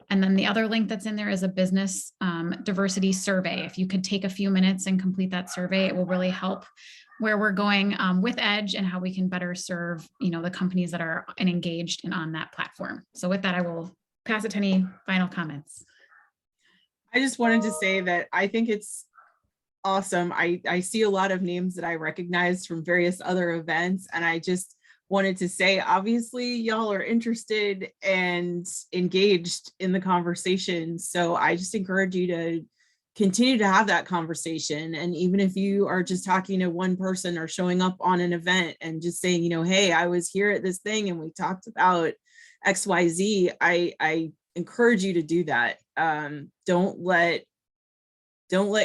And then the other link that's in there is a business diversity survey. If you could take a few minutes and complete that survey, it will really help where we're going with EDGE and how we can better serve, you know, the companies that are engaged and on that platform. So with that, I will pass it to any final comments. I just wanted to say that I think it's awesome. I see a lot of names that I recognize from various other events, and I just wanted to say, obviously, y'all are interested and engaged in the conversation. So I just encourage you to continue to have that conversation. And even if you are just talking to one person or showing up on an event and just saying, you know, hey, I was here at this thing and we talked about XYZ, I encourage you to do that. Don't let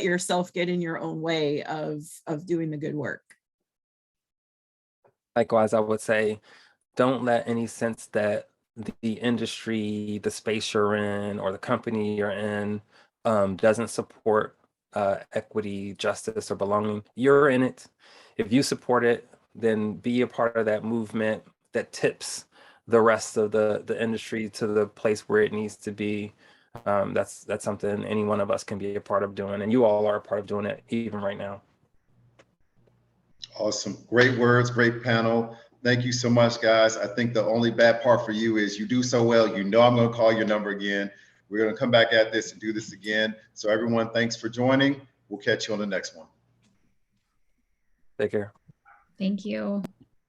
yourself get in your own way of doing the good work. Likewise, I would say, don't let any sense that the industry, the space you're in, or the company you're in doesn't support equity, justice, or belonging. You're in it. If you support it, then be a part of that movement that tips the rest of the industry to the place where it needs to be. That's something any one of us can be a part of doing, and you all are a part of doing it even right now. Awesome. Great words, great panel. Thank you so much, guys. I think the only bad part for you is you do so well. You know I'm going to call your number again. We're going to come back at this and do this again. So everyone, thanks for joining. We'll catch you on the next one. Take care. Thank you.